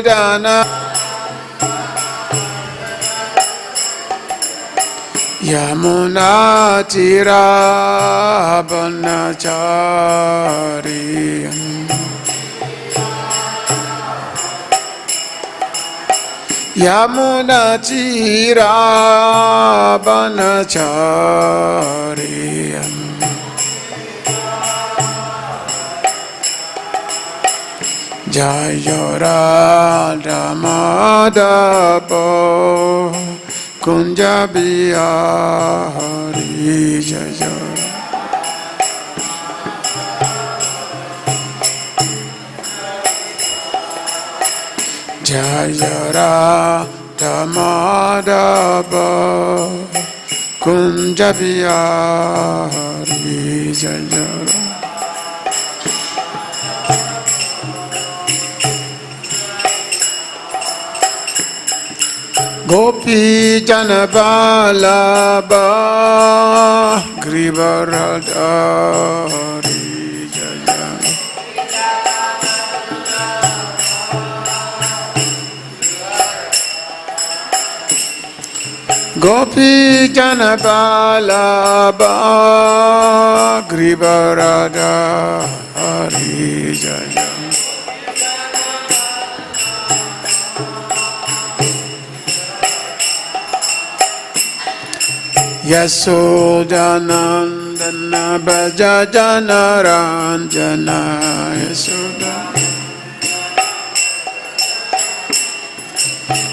Yasodana Yamuna Tira Banachari Yamuna Tira Banachari Jaya Radha Madhava Kunja Bihari Jaya Jaya Radha Madhava Kunja Bihari Jaya Gopi Janabalabha Grivaradhari Jaya Gopi Janabalabha Grivaradhari Jaya Yasodanandana Bhajajana Ranjana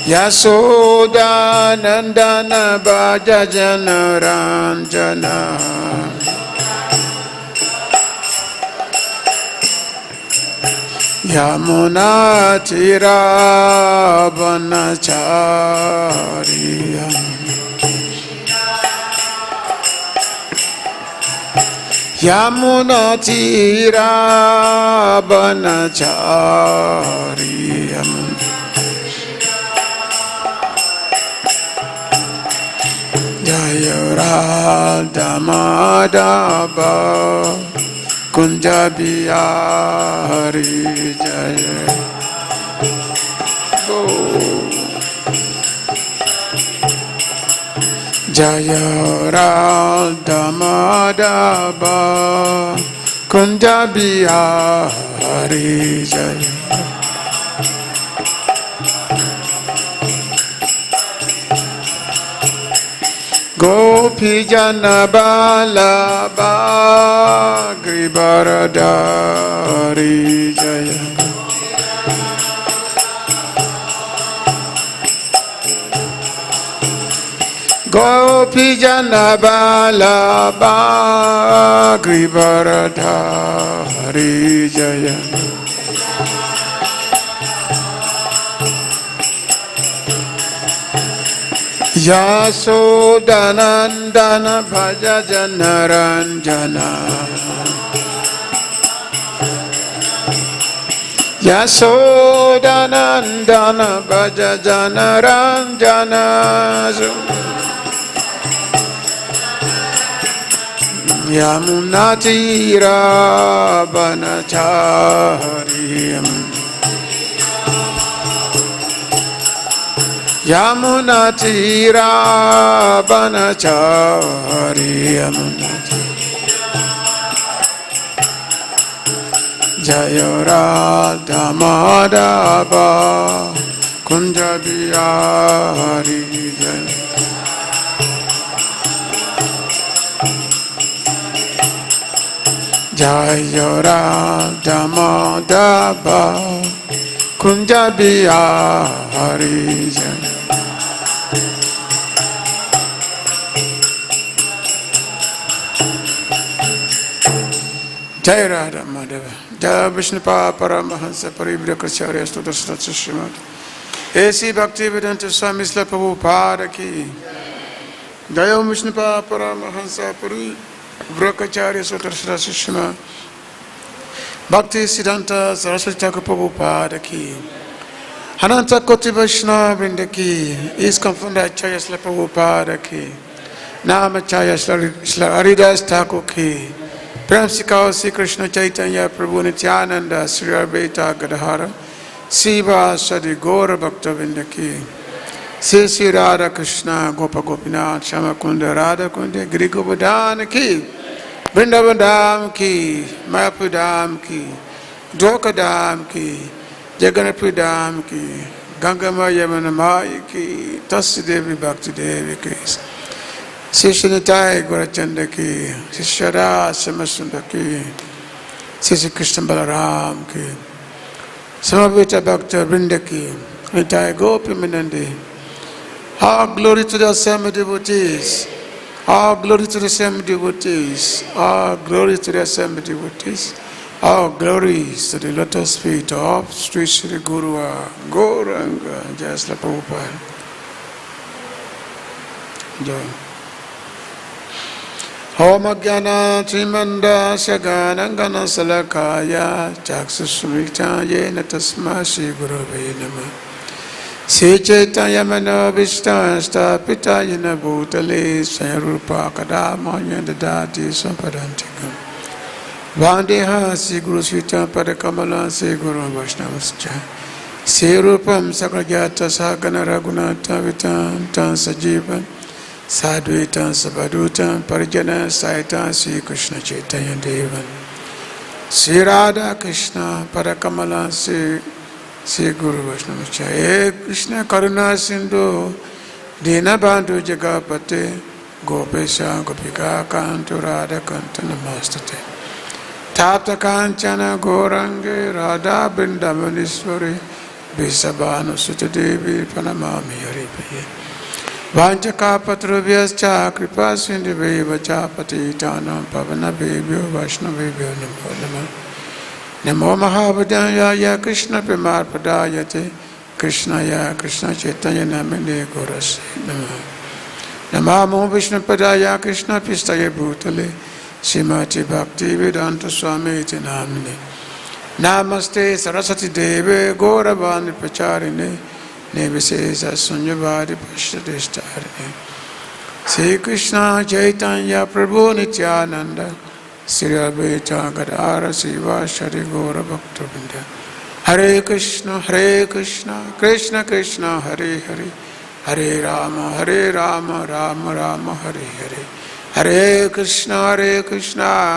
Yasodanandana Bhajajana Ranjana Yamuna Tira Banachariya Yamuna Tira Banachari Jaya Radha Madhava Kunja Bihari Jaya Jaya Radha Madhava Kunja Bihari Jaya Gopi Jana Balabha Grivaradhari Jaya Gopi Jana Balabha Grivaradhari Jaya Yasodanandana Bhajajana Ranjana Yasodanandana Bhajajana Ranjana Yamuna Tira Banachari Yamuna Tira Banachari Jaya Radha Madhava Kunja Bihari Jaya Radha Madhava Kunja Bihari Jaya Jai Radha Madhava Jai Vishnupada Paramahansa Pariyupaśate Stottasya Srimad A.C. Bhaktivedanta Swami Srila Prabhupada Ki Jai Vishnupada Paramahansa Pariyupaśate Stottasya Srimad Bhakti Siddhanta Saraswati Thakur Prabhupada Ki Ananta Koti Vaishnava Vrinda Ki ISKCON Acharya Srila Prabhupada Ki Namacharya Srila Haridas Thakur Ki Prem Sikao Sri Krishna Chaitanya Prabhu Nityananda Sri Advaita Gadadhara Siva Sadi Gora Bhakta Vindaki, Sisi Radha Krishna Gopa Gopinath Shama Kunda Radha Kunda Giri Govardhana ki, Vrindavan Dham ki, Mayapur Dham ki, Dwarka Dham ki, Jagannath Dham ki, Gangama Yamuna Maya ki, Tasi Devi Bhakti Devi ki, Sisi Nitai Gaurachanda ki, Sisi Shara Samasunda ki, Sisi Krishna Balaram ki, Samavita Bhakta Vrindaki, Nitai Gopi Minandi. All glory to the same devotees. All glory to the same devotees. All glory to the same devotees. All glories to the lotus feet of Sri Sri Guru Gauranga Jasla Prabhupada. Om Jnana Trimanda Shaganangana Salakaya Chaksusumita Yena Tasma Shri Gurave Namah Sri Chaitanya Manobhishta Stapita Yena Bhutale Sayarupa Kadama Yendadati Sampadantikam Vandeha Sri Guru Sita Padakamala Sri Guru Vaishnavascha Sri Rupam Sakrajata Sakana Raghunatha Vitam Tan Sajivan Sadhuitam Sabhadutam Parijana Saitam Sri Krishna Chaitanya Devan Sri Radha Krishna Parakamala Sri Guru Vaishnavascha He Krishna Karuna Sindhu Dinabandhu Jagapate Gopesha Gopika Kantu Radha Kanta Namastate Tapta Kanchana Gorange Radha Brindavanishwari Visabhanu Sutadevi Panamami Haripaye Vanchakapatrubhyascha kripa sindhuveva cha patitanam pavanabhebhyo vaishnavebhyo namo namah Namo mahabhadaya Krishna premarpadayate Krishnaya Krishna chaitanya namine gorase namah Namo Vishnupadaya Krishna pistaye bhutale Srimati Bhakti Vedanta Swami iti namine Namaste Saraswati Deve Gauravani Pracharine Nivasesa Sunyavadi Pashtadishtarine Sri Krishna Chaitanya Prabhu Nityananda Sri Advaita Gadara Siva Shri Gaura Bhaktavinda Hare Krishna Krishna Krishna Hare Hare Hare Rama Rama Rama Hare Hare Hare Krishna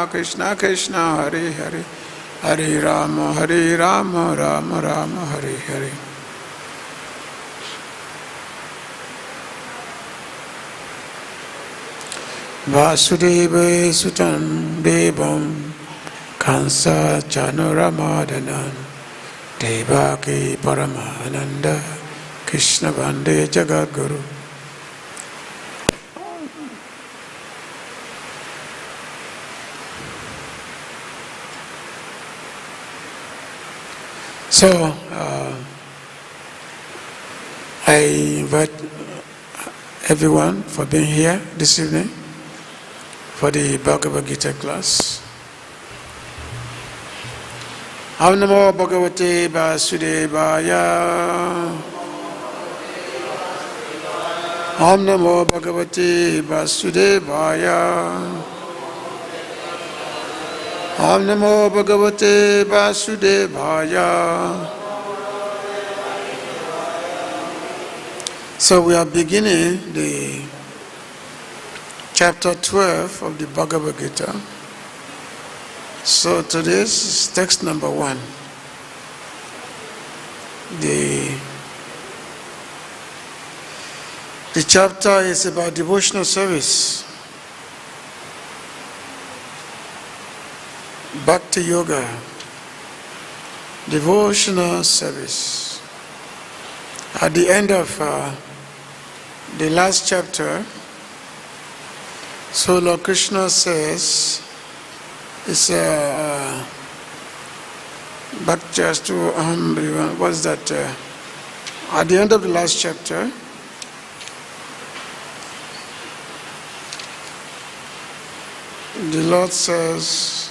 Krishna Krishna Hare Hare Hare Rama Rama Rama Hare Hare Vasudeva Sutam Devam Kansa Chanuramadanam Devaki Paramananda Krishna Vande Jagadguru. So, I invite everyone for being here this evening for the Bhagavad Gita class. Om Namo Bhagavate Vasudevaya. Om Namo Bhagavate Vasudevaya. Om Namo Bhagavate Vasudevaya. So we are beginning the chapter 12 of the Bhagavad Gita. So today's is text number 1. The chapter is about devotional service, Bhakti Yoga, devotional service. At the end of the last chapter, so Lord Krishna says, it's Bhaktās to what's that? At the end of the last chapter, the Lord says,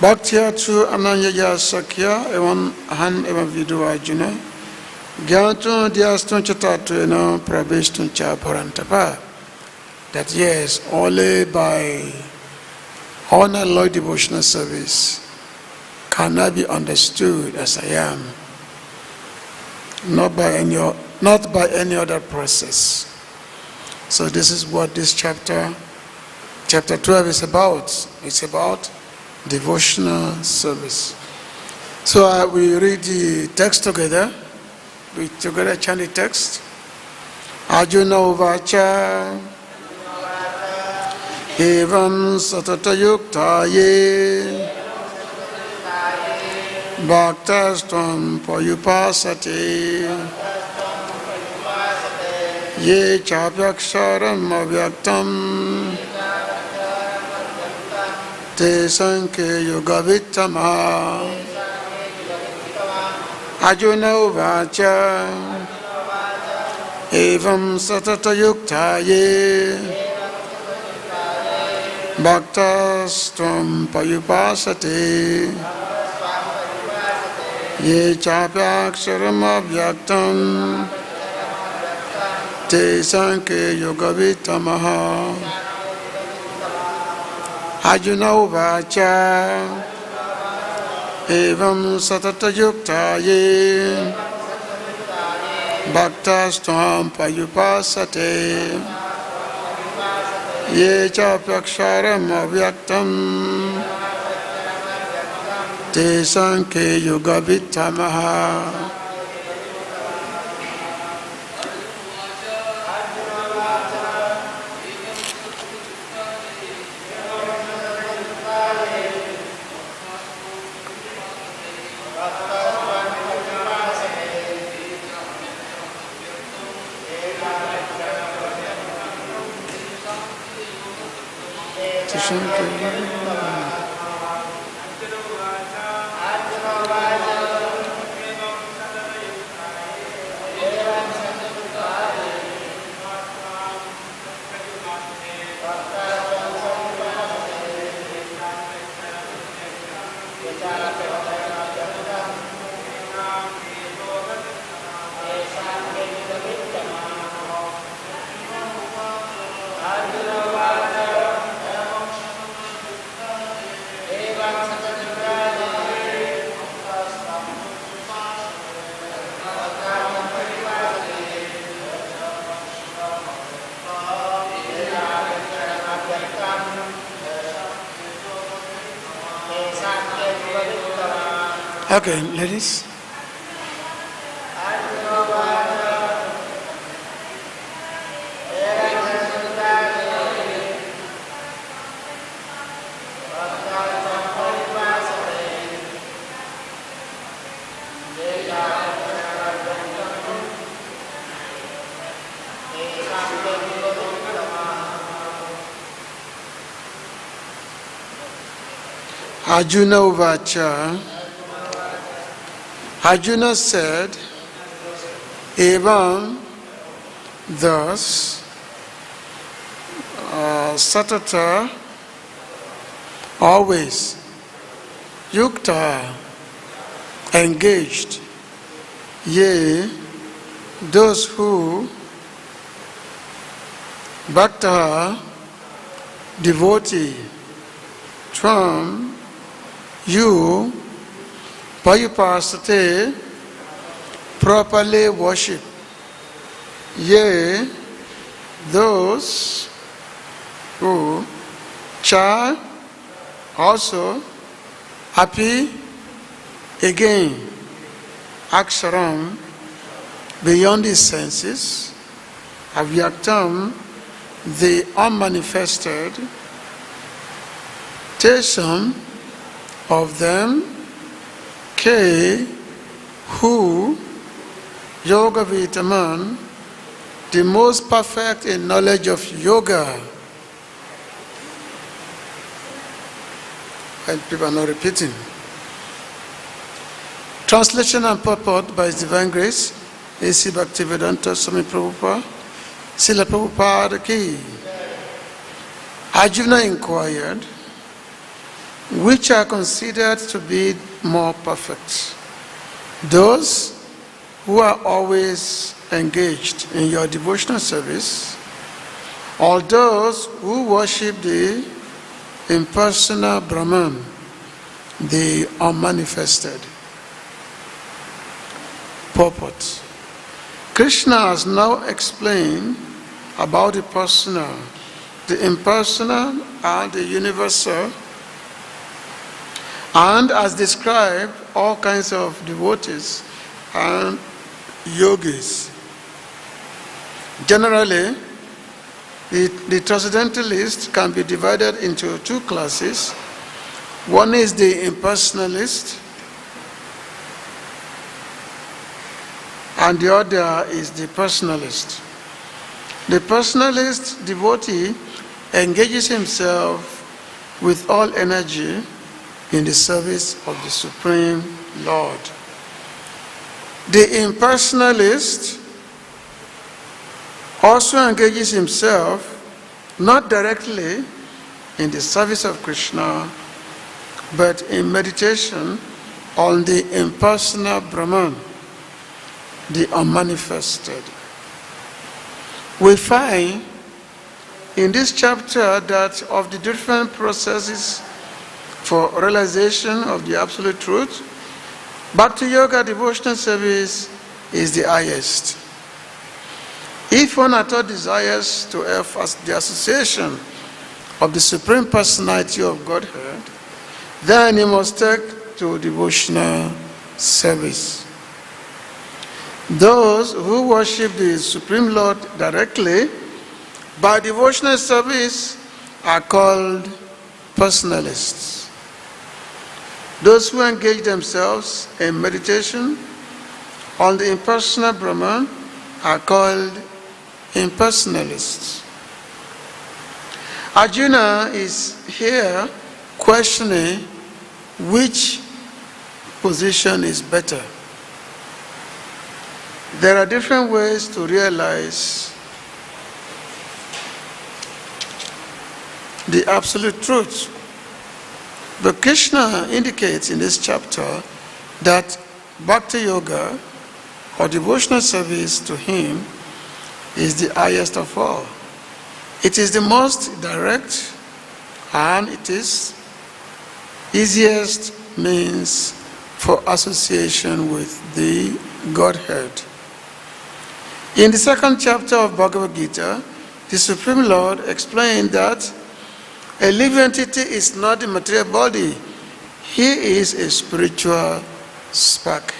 Bhaktya tu ananyaya sakya evam han evam vidu Arjuna gyāntun dhyāstun chatattvena praveshtun cha parantapa. That yes, only by unalloyed devotional service cannot be understood as I am not by any other process. So this is what this chapter 12 is about. It's about devotional service. So we read the text together. We together chant the text. Arjuna uvāca evaṁ satata-yuktā bhaktās tvām paryupāsate ye cāpy akṣaram avyaktaṁ teṣāṁ yoga-vittamāḥ. Arjuna uvāca evaṁ satata-yuktā bhaktās tvām paryupāsate ye cāpy akṣaram avyaktaṁ teṣāṁ yoga-vittamāḥ. Arjuna uvāca evaṁ satata-yuktā bhaktās tvām paryupāsate ye cāpy akṣaram avyaktaṁ teṣāṁ yoga-vittamāḥ. Okay, ladies. Arjuna uvāca. Arjuna said, evam, thus, satata, always, yuktāḥ, engaged, ye, those who, bhaktās, devotee, tvām, you, paryupāsate, properly worship, ye, those who, cha, also, happy, again, akṣaram, beyond the senses, avyaktaṁ, the unmanifested, teṣāṁ, of them, who, yoga-vittamāḥ, the most perfect in knowledge of yoga. And people are not repeating. Translation and purport by His Divine Grace, A.C. Bhaktivedanta Swami Prabhupada, Srila Prabhupada ki. Arjuna inquired, which are considered to be more perfect? Those who are always engaged in your devotional service, or those who worship the impersonal Brahman, the unmanifested? Purport. Krishna has now explained about the personal, the impersonal, and the universal, and has described all kinds of devotees and yogis. Generally, the transcendentalist can be divided into two classes. One is the impersonalist, and the other is the personalist. The personalist devotee engages himself with all energy in the service of the Supreme Lord. The impersonalist also engages himself not directly in the service of Krishna, but in meditation on the impersonal Brahman, the unmanifested. We find in this chapter that of the different processes for realization of the absolute truth, Bhakti Yoga devotional service is the highest. If one at all desires to have the association of the Supreme Personality of Godhead, then he must take to devotional service. Those who worship the Supreme Lord directly by devotional service are called personalists. Those who engage themselves in meditation on the impersonal Brahman are called impersonalists. Arjuna is here questioning which position is better. There are different ways to realize the absolute truth. But Krishna indicates in this chapter that Bhakti Yoga or devotional service to him is the highest of all. It is the most direct and it is easiest means for association with the Godhead. In the second chapter of Bhagavad Gita, the Supreme Lord explained that a living entity is not the material body. He is a spiritual spark.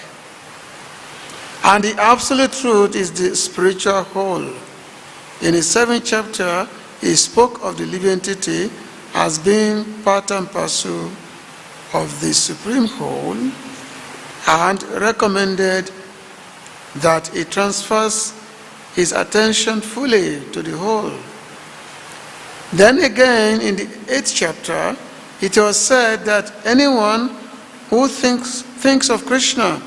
And the absolute truth is the spiritual whole. In the seventh chapter, he spoke of the living entity as being part and parcel of the supreme whole and recommended that it transfers his attention fully to the whole. Then again, in the 8th chapter, it was said that anyone who thinks of Krishna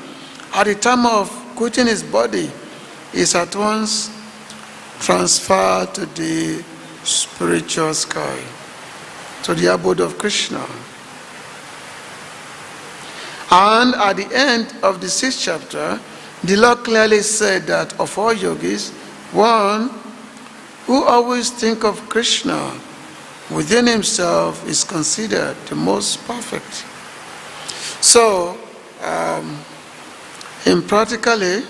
at the time of quitting his body is at once transferred to the spiritual sky, to the abode of Krishna. And at the end of the 6th chapter, the Lord clearly said that of all yogis, one who always thinks of Krishna within himself is considered the most perfect. So, in practically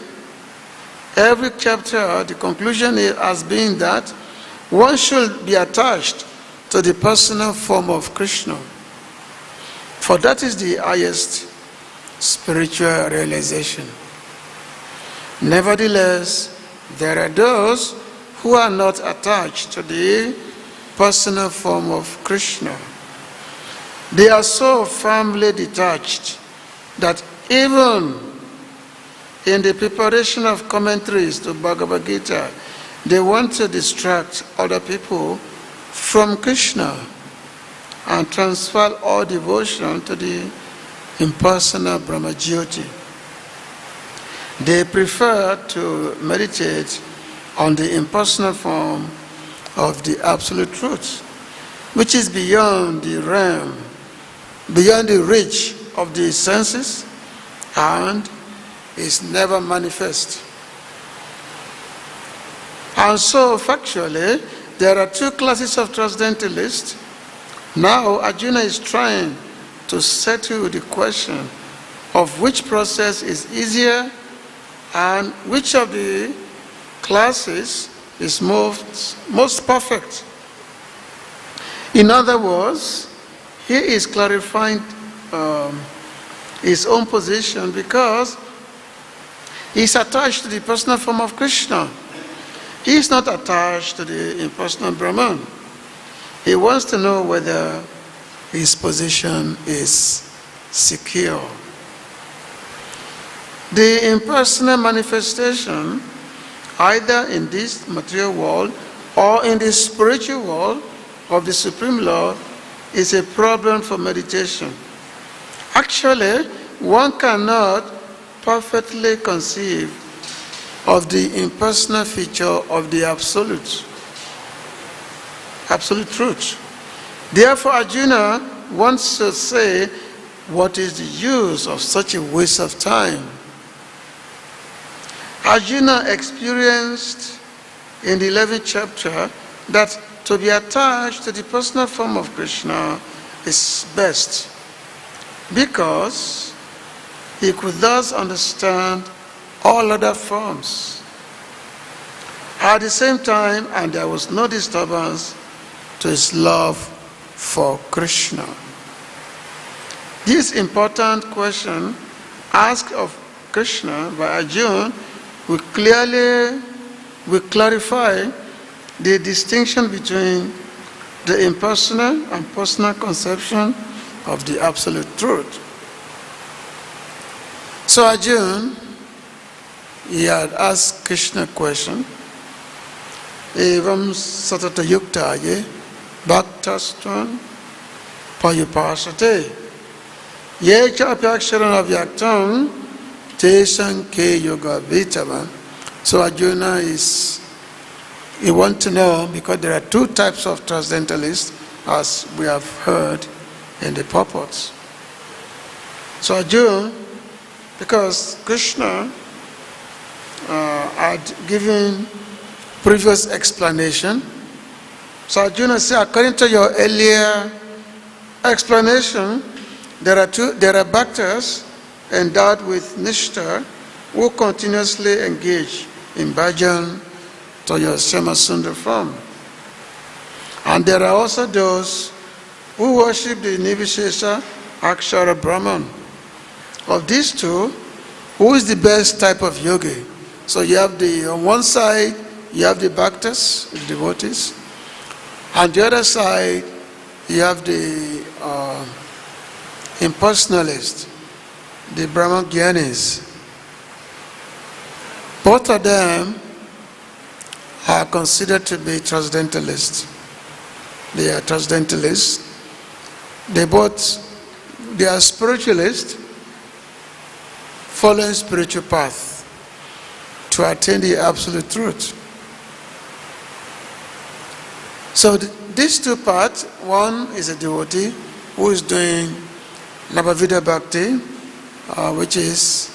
every chapter, the conclusion has been that one should be attached to the personal form of Krishna, for that is the highest spiritual realization. Nevertheless, there are those who are not attached to the personal form of Krishna. They are so firmly detached that even in the preparation of commentaries to Bhagavad Gita, they want to distract other people from Krishna and transfer all devotion to the impersonal Brahma-jyoti. They prefer to meditate on the impersonal form of the absolute truth, which is beyond the realm, beyond the reach of the senses, and is never manifest. And so, factually, there are two classes of transcendentalists. Now, Arjuna is trying to settle the question of which process is easier and which of the classes is most perfect. In other words, he is clarifying his own position because he is attached to the personal form of Krishna. He is not attached to the impersonal Brahman. He wants to know whether his position is secure. The impersonal manifestation, either in this material world or in the spiritual world of the Supreme Lord, is a problem for meditation. Actually, one cannot perfectly conceive of the impersonal feature of the absolute truth. Therefore, Arjuna wants to say, what is the use of such a waste of time? Arjuna experienced in the 11th chapter that to be attached to the personal form of Krishna is best, because he could thus understand all other forms at the same time, and there was no disturbance to his love for Krishna. This important question asked of Krishna by Arjuna will clarify the distinction between the impersonal and personal conception of the absolute truth. So Arjuna, he had asked Krishna a question, evaṁ satata-yuktā bhaktās paryupāsate ye cāpy akṣaram avyaktaṁ teṣāṁ ke yoga-vittamāḥ. So Arjuna he wants to know, because there are two types of transcendentalists, as we have heard in the purports. So Arjuna, because Krishna had given previous explanation, so Arjuna said, according to your earlier explanation, there are bhaktās endowed with nishtha who continuously engage in bhajan to your sundar form. And there are also those who worship the nirvishesha akṣaram Brahman. Of these two, who is the best type of yogi? So you have on one side, you have the bhaktās, the devotees, and the other side, you have the impersonalists, the Brahman Gyanis. Both of them are considered to be transcendentalists. They are transcendentalists. They are spiritualists following spiritual path to attain the absolute truth. So these two parts, one is a devotee who is doing Navavida Bhakti, which is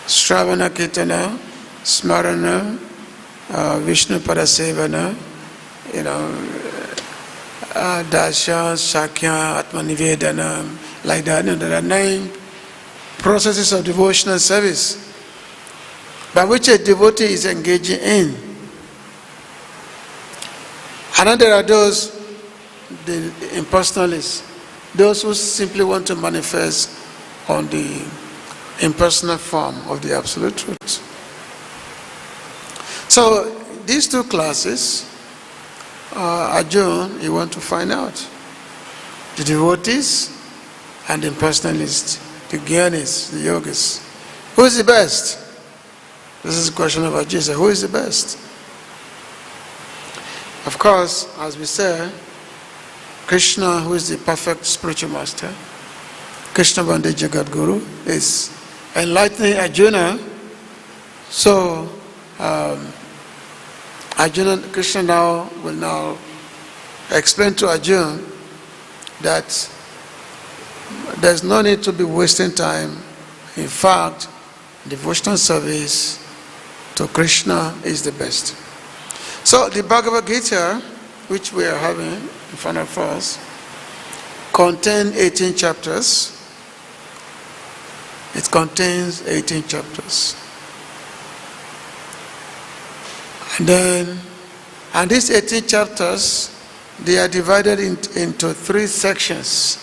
Shravana Kirtana, Smarana, Vishnu Padasevana, Dasha, Shakya, Atmanivedana, like that. And there are 9 processes of devotional service by which a devotee is engaging in. And then there are those, the impersonalists, those who simply want to manifest on the impersonal form of the absolute truth. So these two classes, Arjuna, he wants to find out. The devotees and the impersonalists, the Gyanis, the yogis. Who is the best? This is a question about Jesus. Who is the best? Of course, as we said, Krishna, who is the perfect spiritual master, Krishna Bande Jagat Guru, is enlightening Arjuna. So Krishna will now explain to Arjuna that there's no need to be wasting time. In fact, devotional service to Krishna is the best. So the Bhagavad Gita, which we are having in front of us, contains 18 chapters. It contains 18 chapters. And these 18 chapters, they are divided into 3 sections.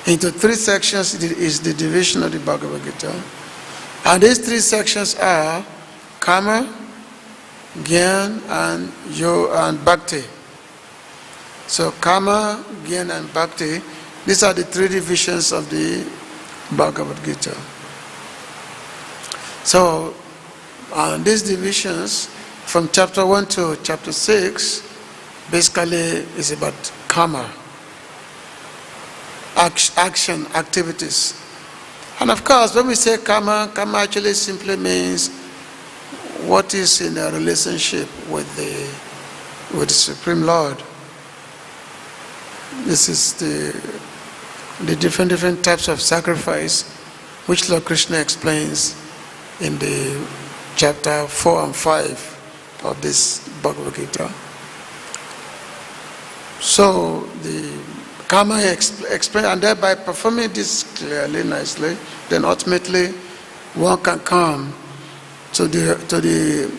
Into 3 sections is the division of the Bhagavad Gita. And these 3 sections are karma, jnana, and bhakti. So karma, jnana, and bhakti, these are the 3 divisions of the Bhagavad Gita. So these divisions from chapter 1 to chapter 6 basically is about karma, action, activities. And of course, when we say karma, karma actually simply means what is in a relationship with the Supreme Lord. This is the different types of sacrifice which Lord Krishna explains in the chapter 4 and 5 of this Bhagavad Gita. So the karma explains, and thereby performing this clearly, nicely, then ultimately one can come to the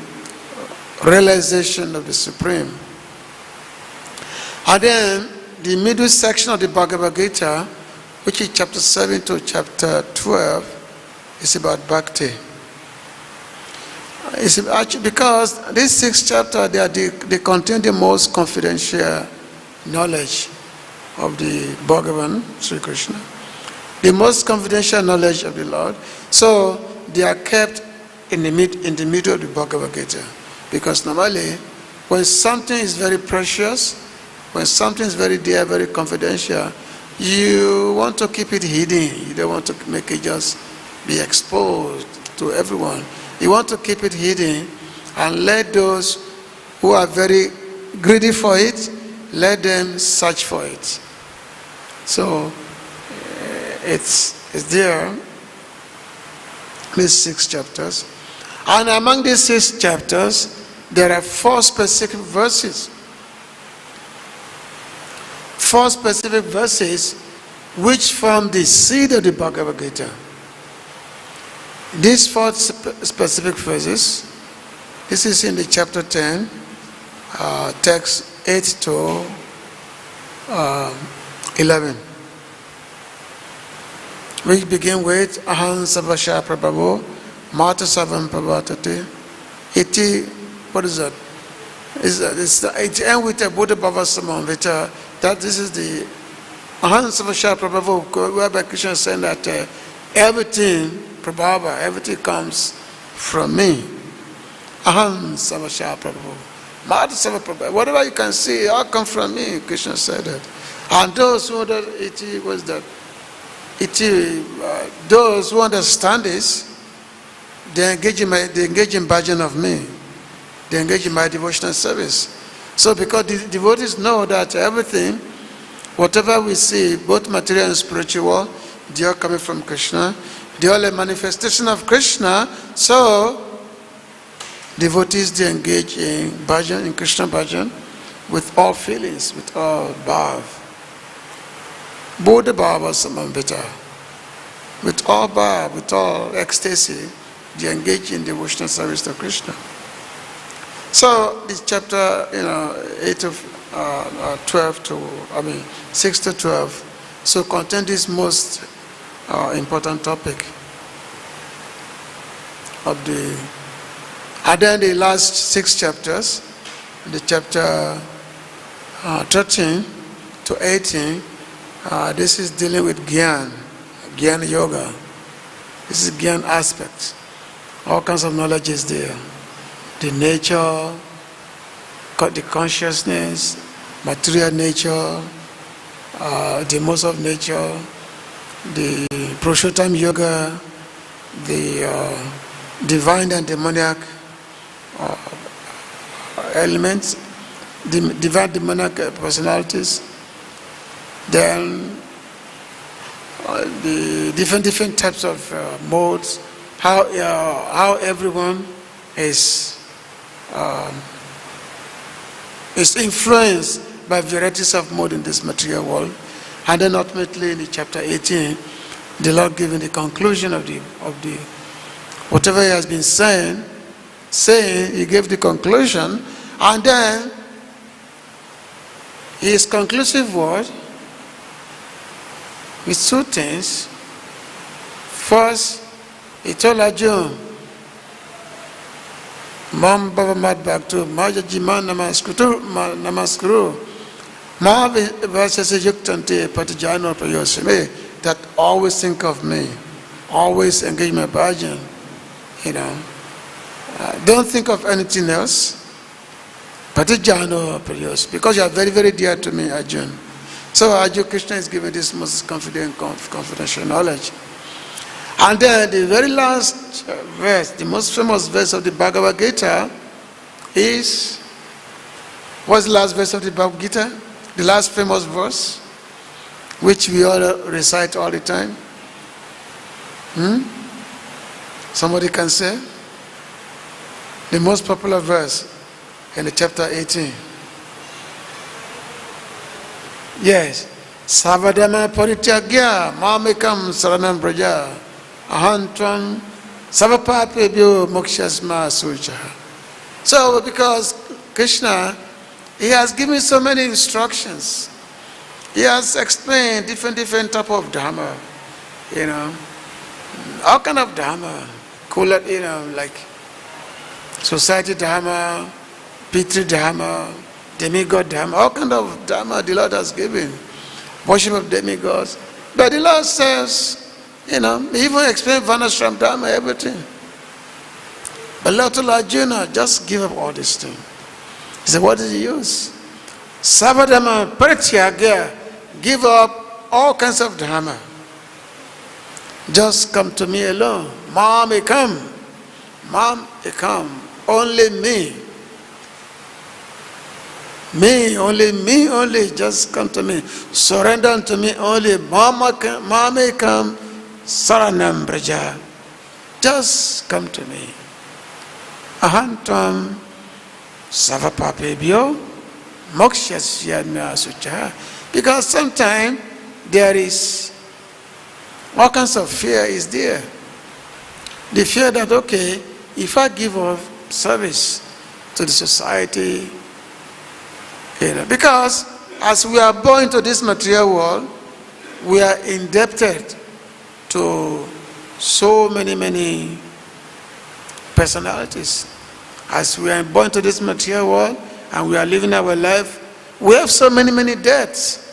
realization of the Supreme. And then the middle section of the Bhagavad Gita, which is chapter 7 to chapter 12, is about bhakti. It's actually because these 6 chapters, they contain the most confidential knowledge of the Bhagavan, Sri Krishna, the most confidential knowledge of the Lord. So they are kept in the middle of the Bhagavad Gita. Because normally, when something is very precious, when something is very dear, very confidential, you want to keep it hidden. You don't want to make it just be exposed to everyone. You want to keep it hidden and let those who are very greedy for it, let them search for it. So it's there, these 6 chapters. And among these 6 chapters, there are 4 specific verses. 4 specific verses which form the seed of the Bhagavad Gita. These 4 specific verses, this is in the chapter 10, text 8 to 11, which begin with Aham Savasya Prabhavo Mata Savam Prabhatate. What is that? It ends with a Buddha Bhava Samam, that this is the Aham Savasya Prabhavo, whereby Krishna is saying that everything, Prabhava, everything comes from me. Aham Savasya Prabhavo. Mata Savam Prabhava. Whatever you can see, all come from me, Krishna said that. And those who those who understand this, they engage in bhajan of me. They engage in my devotional service. So because the devotees know that everything, whatever we see, both material and spiritual, they are coming from Krishna. They are a manifestation of Krishna. So devotees, they engage in bhajan, in Krishna bhajan, with all feelings, with all bhav. Bodha bhava samambita. With all bhav, with all ecstasy, they engage in devotional service to Krishna. So this chapter, 8 of 12 to, 6 to 12, so contain this most important topic of the, and then the last 6 chapters, the chapter 13 to 18, this is dealing with Gyan yoga. This is Gyan aspect. All kinds of knowledge is there. The nature, the consciousness, material nature, the modes of nature, the Purushottam yoga, the divine and demoniac elements, the divine demonic personalities, then the different types of modes, how everyone is influenced by varieties of mode in this material world. And then ultimately in the chapter 18, the Lord giving the conclusion of the whatever he has been saying saying, he gave the conclusion, and then his conclusive word with two things. First, he told Arjuna, Mam Baba Mad Bhaktu, Majajiman Namaskuru, Ma versus Yuktante Patijano Payosime, that always think of me, always engage my bhajan, don't think of anything else. Patijano Payos, because you are very, very dear to me, Arjuna. So Arjuna Krishna is giving this most confidential knowledge. And then the very last verse, the most famous verse of the Bhagavad Gita is, what's the last verse of the Bhagavad Gita? The last famous verse, which we all recite all the time. Somebody can say? The most popular verse in the chapter 18. Yes. Savadama parityagya mamekam saranam praja ahantvam savapapebhyo mokshasma sujaha. So because Krishna, he has given so many instructions. He has explained different type of dharma, all kind of dharma, like society dharma, pitri dharma, demigod dharma, all kind of dharma the Lord has given. Worship of demigods. But the Lord says, he even explained Vanashram dharma, everything. But Lord told Arjuna, just give up all this thing. He said, what did he use? Savadama Parityagya, give up all kinds of dharma. Just come to me alone. Mom, ekam. Mom, ekam. Only me. Me only, just come to me. Surrender unto me only. Mama ekam. Saranam braja. Just come to me. Ahantvam savapapebhyo mokshasya sucha. Because sometimes there is all kinds of fear is there. The fear that, okay, if I give up service to the society, because as we are born into this material world, we are indebted to so many personalities. As we are born into this material world and we are living our life, we have so many debts.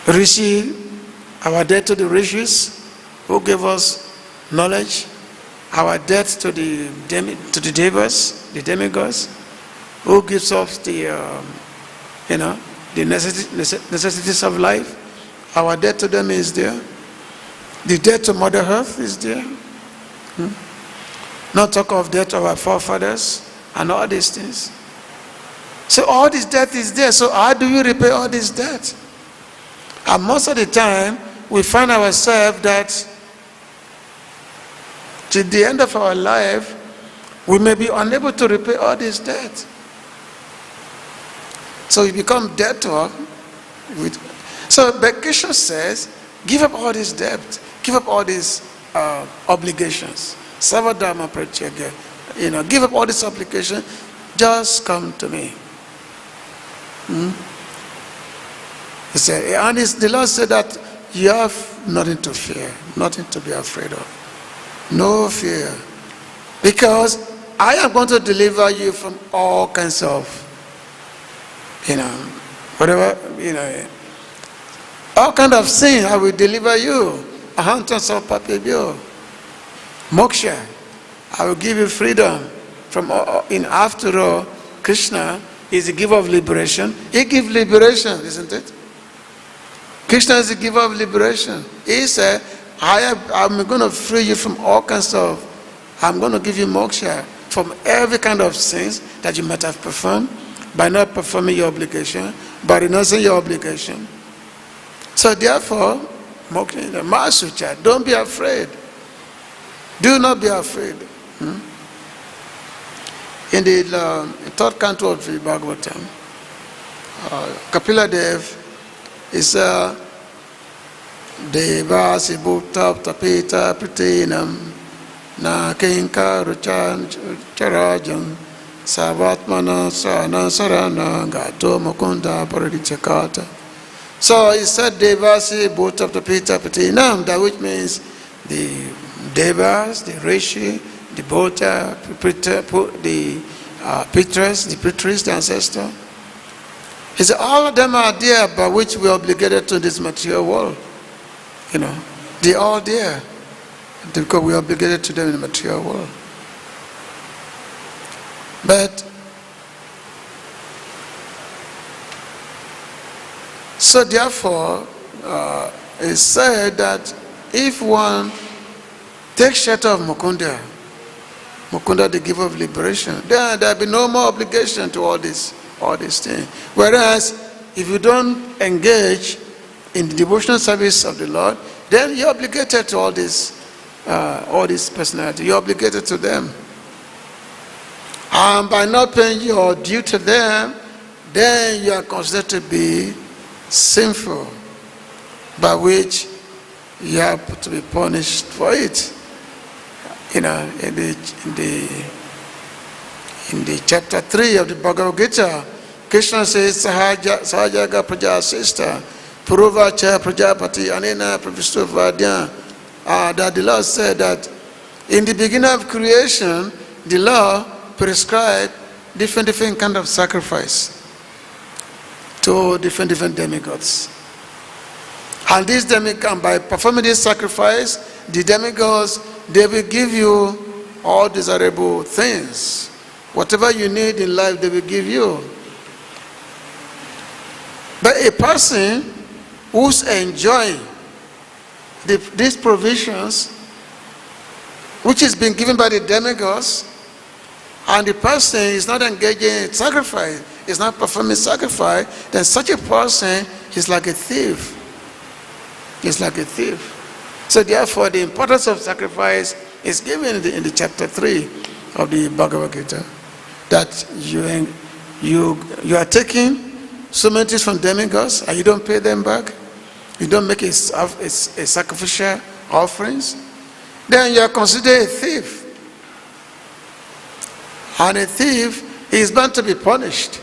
Rishi, our debt to the rishis who gave us knowledge, our debt to the devas, the demigods, who gives us the necessities of life. Our debt to them is there. The debt to Mother Earth is there. Not talk of debt of our forefathers and all these things. So all this debt is there. So how do you repay all this debt? And most of the time, we find ourselves that to the end of our life, we may be unable to repay all this debt. So we become debtor. So Krishna says, give up all this debt, give up all these obligations. Savadama pratyagya, give up all this obligation, just come to me. He said, and the Lord said that you have nothing to fear, nothing to be afraid of. No fear. Because I am going to deliver you from all kinds of, whatever, all kinds of sin. I will deliver you. Moksha. I will give you freedom from all. After all, Krishna is the giver of liberation. He gives liberation, isn't it? Krishna is the giver of liberation. He said, I'm going to free you from all kinds of, I'm going to give you moksha from every kind of sins that you might have performed by not performing your obligation, by renouncing your obligation. So therefore, moksha, Masucha, don't be afraid. Do not be afraid. In the third canto of the Bhagavatam, Kapila Dev is Deva Sibhukta Tapeta Pratinam na kinka ruchan charajam savatmana sana sarana gato mukunda paradichakata. So he said devasi both of the pita patinam, that which means the devas, the rishi, the bhota, the pitras, the ancestor. He said all of them are there by which we are obligated to this material world. You know, they are all there because we are obligated to them in the material world. But so therefore, it's said that if one takes shelter of Mukunda, the giver of liberation, then there will be no more obligation to all these things. Whereas if you don't engage in the devotional service of the Lord, then you're obligated to all this personality. You're obligated to them. And by not paying your due to them, then you are considered to be sinful, by which you have to be punished for it. You know, in the chapter 3 of the Bhagavad Gita, Krishna says, Sahajaga Praja Sister, Uvāca Prajapati Anena Pravisto Vadya. That the Lord said that in the beginning of creation, the Lord prescribed different kind of sacrifice to different demigods. And these demigods, by performing this sacrifice, the demigods, they will give you all desirable things. Whatever you need in life, they will give you. But a person who's enjoying these provisions, which is being given by the demigods, and the person is not engaging in sacrifice, is not performing sacrifice, then such a person is like a thief. He's like a thief. So therefore, the importance of sacrifice is given in the chapter 3 of the Bhagavad Gita, that you are taking so many things from demigods and you don't pay them back. You don't make a sacrificial offerings. Then you are considered a thief. And a thief is bound to be punished.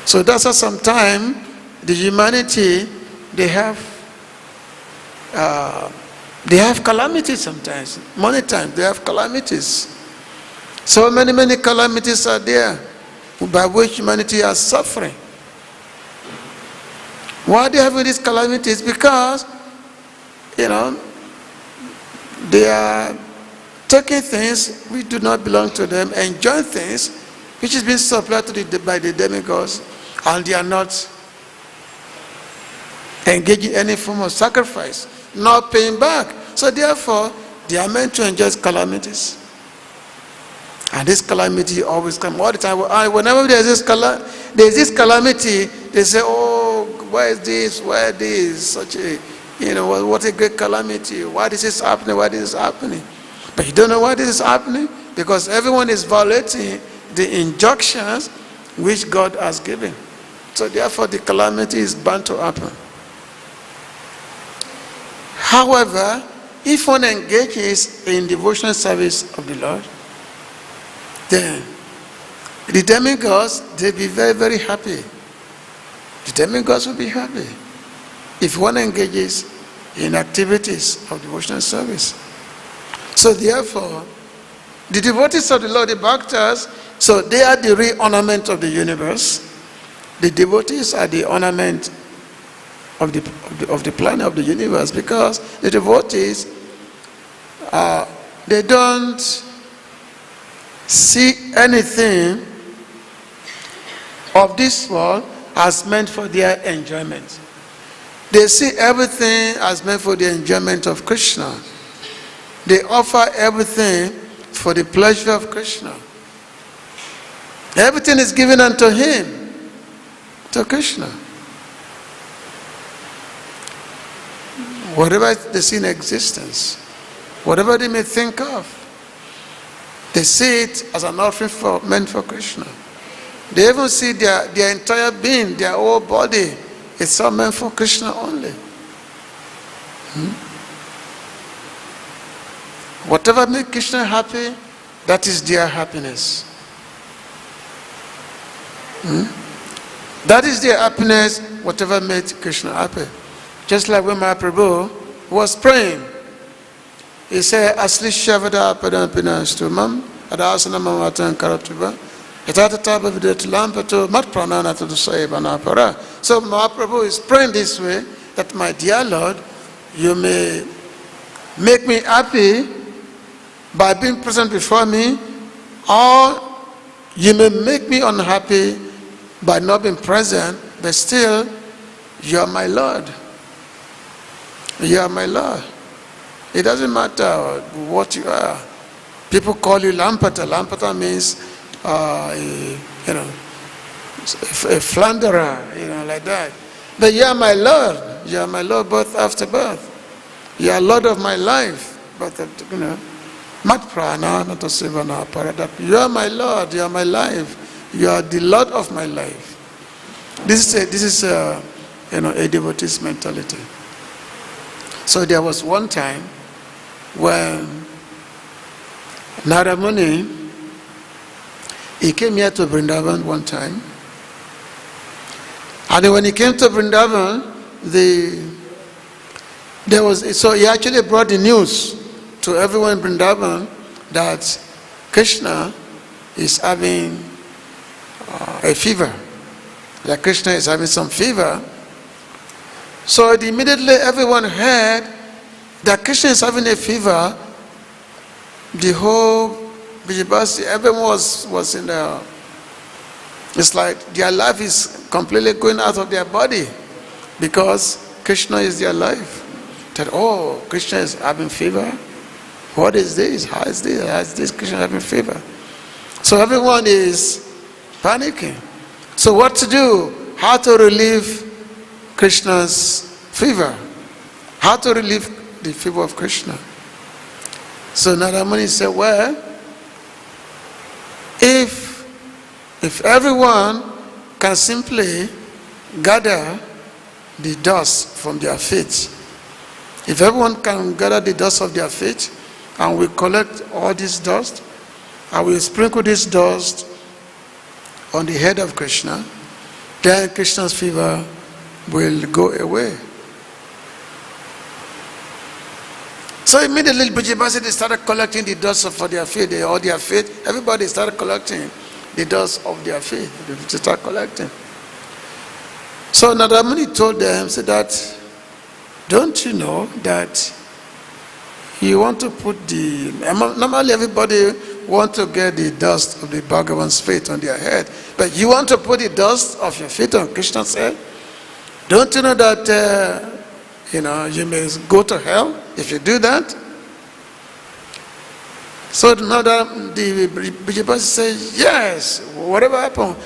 So that's why sometimes the humanity, they have calamities sometimes. Many times they have calamities. So many calamities are there by which humanity is suffering. Why they have these calamities? Because, you know, they are taking things which do not belong to them, enjoying things which is being supplied to by the demigods, and they are not engaging in any form of sacrifice, not paying back. So therefore, they are meant to enjoy calamities. And this calamity always comes all the time. Whenever there's this calamity, they say, oh, why is this? Why is this? Such a, you know, what a great calamity. Why this is happening? Why this is happening? But you don't know why this is happening? Because everyone is violating the injunctions which God has given. So therefore, the calamity is bound to happen. However, if one engages in devotional service of the Lord, then the demigods, they'll be very happy. The demigods will be happy if one engages in activities of devotional service. So therefore, the devotees of the Lord, the bhaktās, so they are the real ornament of the universe. The devotees are the ornament of the planet, of the universe, because the devotees, they don't see anything of this world as meant for their enjoyment. They see everything as meant for the enjoyment of Krishna. They offer everything for the pleasure of Krishna. Everything is given unto him, to Krishna. Whatever they see in existence, whatever they may think of, they see it as an offering meant for Krishna. They even see their entire being, their whole body, it's all meant for Krishna only. Whatever makes Krishna happy, that is their happiness. That is their happiness, whatever made Krishna happy. Just like when Mahaprabhu was praying, he said, Asli Shavada Padan Pinastumam, Adasana Mamatan Karatuba, Etataba Videtulampato, Mat Pranana to the Saivana Para. So Mahaprabhu is praying this way, that my dear Lord, you may make me happy by being present before me, or you may make me unhappy by not being present, but still, you are my Lord. You are my Lord. It doesn't matter what you are. People call you Lampata. Lampata means, a flanderer, like that. But you are my Lord. You are my Lord birth after birth. You are Lord of my life. But, Mat prana, not a sevana parada. You are my Lord. You are my life. You are the Lord of my life. This is a devotee's mentality. So there was one time when Narada Muni, he came here to Vrindavan one time, and when he came to Vrindavan, so he actually brought the news to everyone in Vrindavan that Krishna is having a fever. That Krishna is having some fever. So immediately everyone heard that Krishna is having a fever. The whole BG-12, everyone was in the, it's like their life is completely going out of their body because Krishna is their life. That, oh, Krishna is having fever? What is this? How is this? How is this Krishna having fever? So everyone is panicking. So what to do? How to relieve Krishna's fever? How to relieve the fever of Krishna? So Narada Muni said, well, if everyone can simply gather the dust from their feet, if everyone can gather the dust of their feet, and we collect all this dust, and we sprinkle this dust on the head of Krishna, then Krishna's fever will go away. So immediately BG-12 started collecting the dust for their feet, all their feet, everybody started collecting the dust of their feet. They started collecting. So Narada Muni told them, said that, don't you know that you want to put normally everybody want to get the dust of the Bhagavan's feet on their head, but you want to put the dust of your feet on Krishna's head? Don't you know that you may go to hell if you do that? So now that the BG-12 says, yes, whatever happens,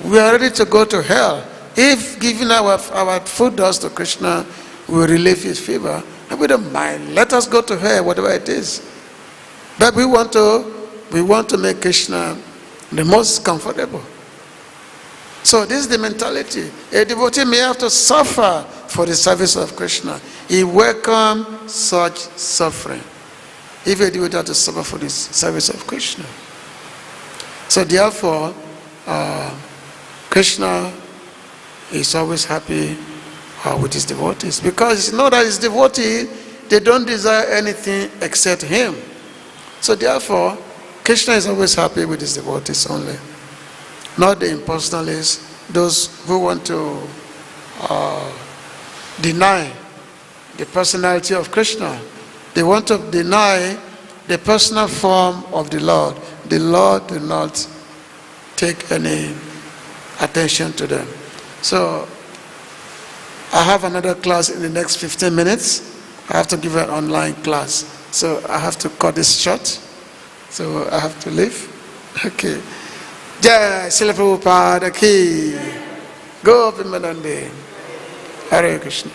we are ready to go to hell. If giving our food dust to Krishna will relieve his fever, we don't mind. Let us go to hell, whatever it is. But we want to make Krishna the most comfortable. So this is the mentality. A devotee may have to suffer for the service of Krishna. He welcomes such suffering if a devotee has to suffer for the service of Krishna. So therefore, Krishna is always happy with his devotees, because you know that his devotees, they don't desire anything except him. So therefore, Krishna is always happy with his devotees only. Not the impersonalists, those who want to deny the personality of Krishna. They want to deny the personal form of the Lord. The Lord do not take any attention to them. So I have another class in the next 15 minutes. I have to give an online class. So I have to cut this short. So I have to leave. Okay. Jai Srila Prabhupada ki. Gopi Madande. Hare Krishna.